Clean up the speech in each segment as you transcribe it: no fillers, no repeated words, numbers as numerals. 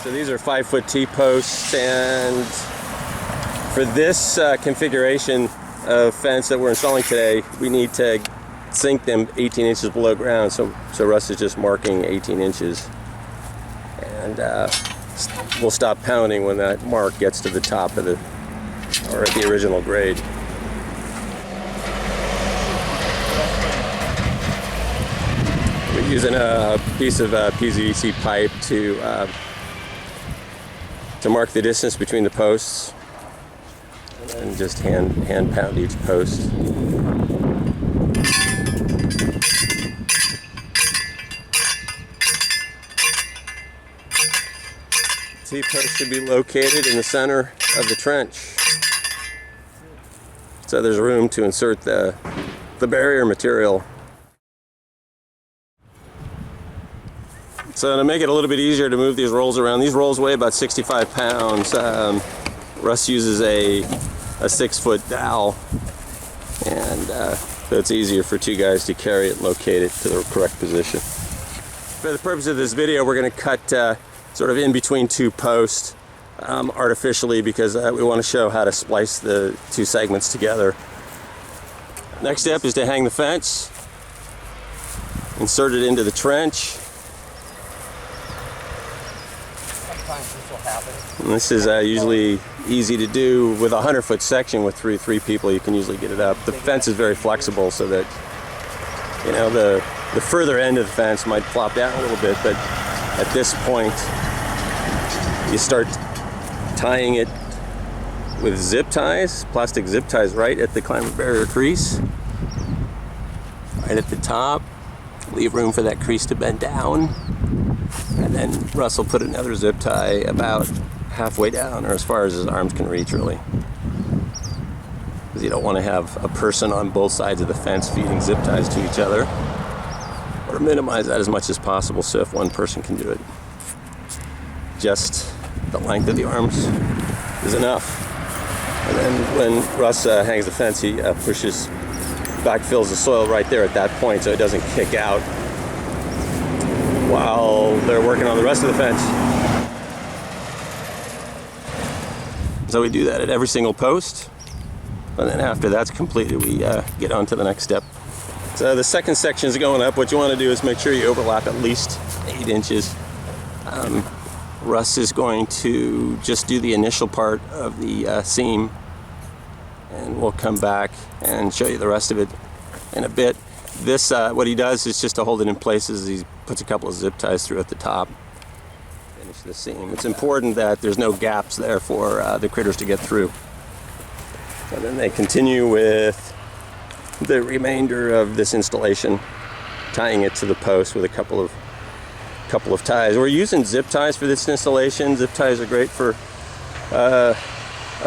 So these are 5-foot T-posts, and for this configuration of fence that we're installing today, we need to sink them 18 inches below ground. So Russ is just marking 18 inches, and we'll stop pounding when that mark gets to the top of or at the original grade. We're using a piece of PVC pipe to mark the distance between the posts, and then just hand pound each post. T-post should be located in the center of the trench, so there's room to insert the barrier material. So to make it a little bit easier to move these rolls around, these rolls weigh about 65 pounds. Russ uses a 6-foot dowel, and so it's easier for two guys to carry it and locate it to the correct position. For the purpose of this video, we're going to cut sort of in between two posts artificially, because we want to show how to splice the two segments together. Next step is to hang the fence, insert it into the trench. And this is usually easy to do with a 100-foot section with three people. You can usually get it up. The fence is very flexible, so that, you know, the further end of the fence might flop down a little bit, but at this point you start tying it with zip ties, plastic zip ties, right at the climber barrier crease, right at the top. Leave room for that crease to bend down, and then Russ will put another zip tie about halfway down, or as far as his arms can reach, really, because you don't want to have a person on both sides of the fence feeding zip ties to each other, or minimize that as much as possible. So if one person can do it, just the length of the arms is enough. And then when Russ hangs the fence, he backfills the soil right there at that point, so it doesn't kick out while they're working on the rest of the fence. So we do that at every single post, and then after that's completed, we get on to the next step. So the second section is going up. What you want to do is make sure you overlap at least 8 inches. Russ is going to just do the initial part of the seam, and we'll come back and show you the rest of it in a bit. This, what he does is just to hold it in place, is he puts a couple of zip ties through at the top, finish the seam. It's important that there's no gaps there for the critters to get through. And then they continue with the remainder of this installation, tying it to the post with a couple of ties. We're using zip ties for this installation. Zip ties are great for a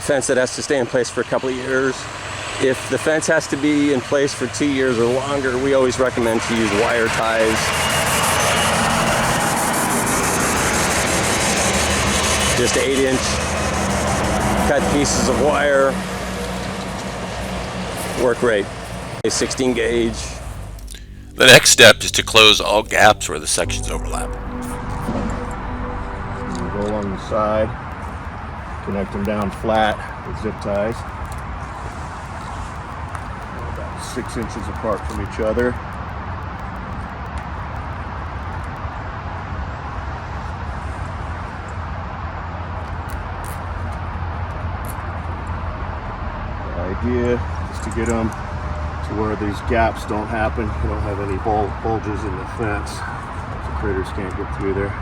fence that has to stay in place for a couple of years. If the fence has to be in place for 2 years or longer, we always recommend to use wire ties. Just 8-inch cut pieces of wire work great. A 16 gauge. The next step is to close all gaps where the sections overlap. Go along the side, connect them down flat with zip ties, about 6 inches apart from each other. The idea is to get them to where these gaps don't happen. You don't have any bulges in the fence, so critters can't get through there.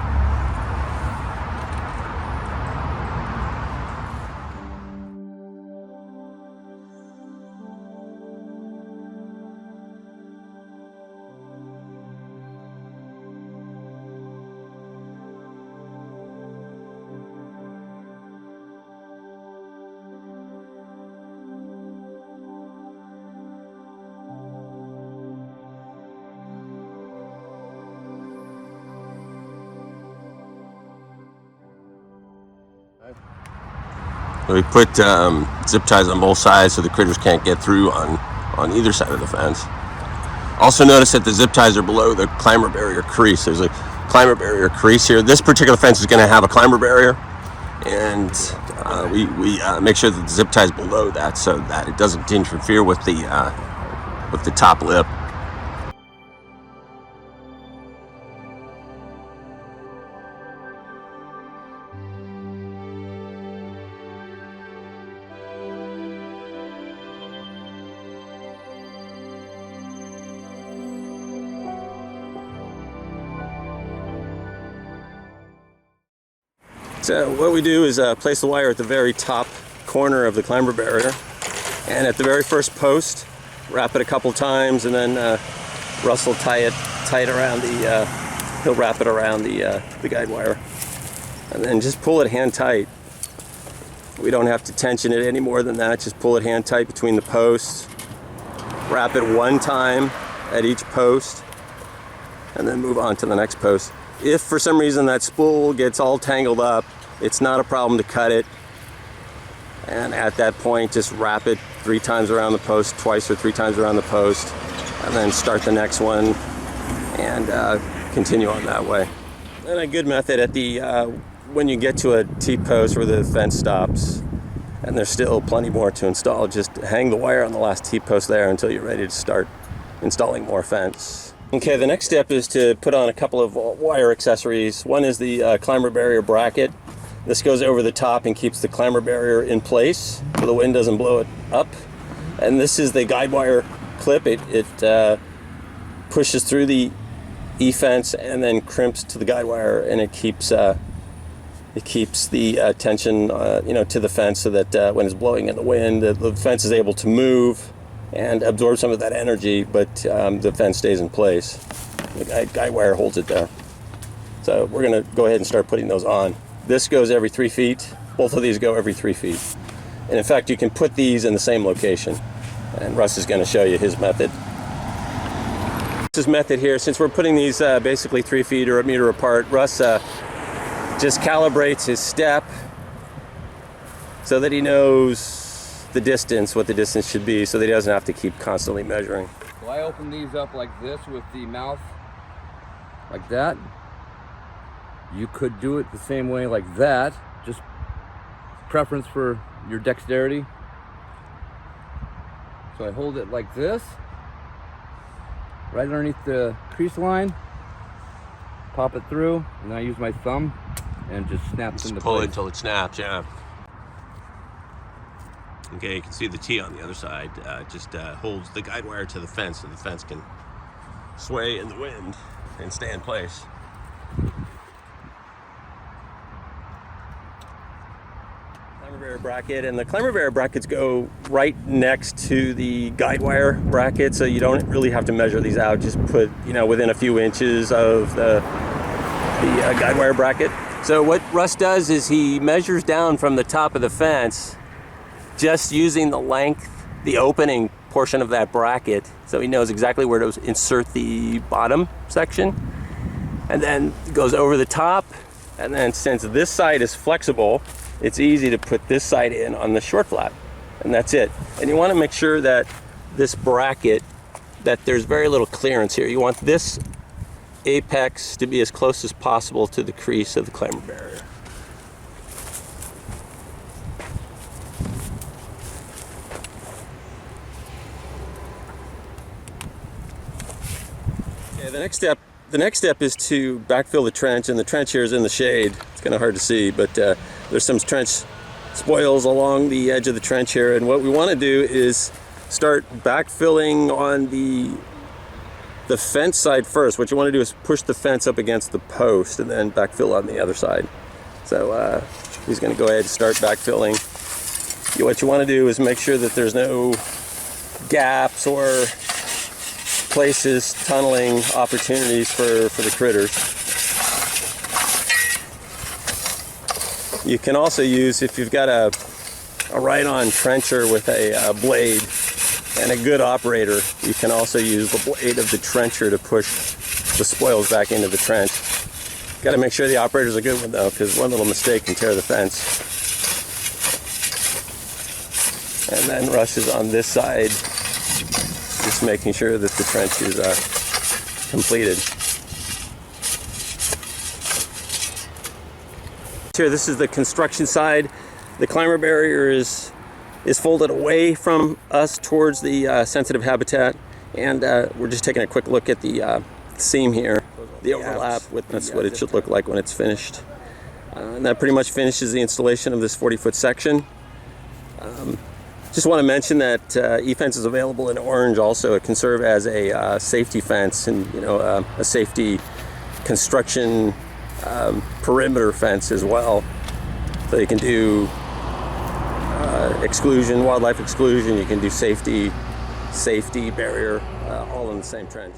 We put zip ties on both sides so the critters can't get through on either side of the fence. Also notice that the zip ties are below the climber barrier crease. There's a climber barrier crease here. This particular fence is going to have a climber barrier, and we make sure that the zip tie is below that so that it doesn't interfere with the top lip. So what we do is place the wire at the very top corner of the climber barrier, and at the very first post, wrap it a couple times, and then Russ will tie it around the. He'll wrap it around the guide wire, and then just pull it hand tight. We don't have to tension it any more than that. Just pull it hand tight between the posts. Wrap it one time at each post, and then move on to the next post. If for some reason that spool gets all tangled up, it's not a problem to cut it. And at that point, just wrap it 3 times around the post, twice or 3 times around the post, and then start the next one and continue on that way. And a good method at the when you get to a T-post where the fence stops, and there's still plenty more to install, just hang the wire on the last T-post there until you're ready to start installing more fence. Okay, the next step is to put on a couple of wire accessories. One is the climber barrier bracket. This goes over the top and keeps the climber barrier in place so the wind doesn't blow it up. And this is the guide wire clip. It pushes through the E-fence and then crimps to the guide wire, and it keeps the tension to the fence so that when it's blowing in the wind, the fence is able to move and absorb some of that energy, but the fence stays in place. The guide wire holds it there. So we're going to go ahead and start putting those on. This goes every 3 feet. Both of these go every 3 feet. And in fact, you can put these in the same location. And Russ is going to show you his method. His method here, since we're putting these basically 3 feet or a meter apart, Russ just calibrates his step so that he knows the distance, what the distance should be, so that he doesn't have to keep constantly measuring. So I open these up like this with the mouth like that. You could do it the same way like that, just preference for your dexterity. So I hold it like this, right underneath the crease line, pop it through, and then I use my thumb and just snaps into place. Pull it until it snaps, yeah. Okay, you can see the T on the other side just holds the guide wire to the fence so the fence can sway in the wind and stay in place. Climber barrier bracket, and the climber barrier brackets go right next to the guide wire bracket, so you don't really have to measure these out. Just put, within a few inches of the guide wire bracket. So what Russ does is he measures down from the top of the fence, just using the length, the opening portion of that bracket, so he knows exactly where to insert the bottom section, and then goes over the top. And then since this side is flexible, it's easy to put this side in on the short flap, and that's it. And you want to make sure that this bracket, that there's very little clearance here. You want this apex to be as close as possible to the crease of the climber barrier. Okay, the next step is to backfill the trench, and the trench here is in the shade. It's kind of hard to see, but there's some trench spoils along the edge of the trench here, and what we want to do is start backfilling on the fence side first. What you want to do is push the fence up against the post and then backfill on the other side. So he's going to go ahead and start backfilling. What you want to do is make sure that there's no gaps or places, tunneling opportunities for the critters. You can also use, if you've got a right-on trencher with a blade and a good operator, you can also use the blade of the trencher to push the spoils back into the trench. Got to make sure the operator's a good one though, because one little mistake can tear the fence. And then Russ is on this side, just making sure that the trench is completed. here. This is the construction side. The climber barrier is folded away from us towards the sensitive habitat, and we're just taking a quick look at the seam here, the overlap. That's what it should look like when it's finished. And that pretty much finishes the installation of this 40-foot section. Just want to mention that E-fence is available in orange also. It can serve as a safety fence and, a safety construction perimeter fence as well. So you can do exclusion, wildlife exclusion, you can do safety barrier, all in the same trench.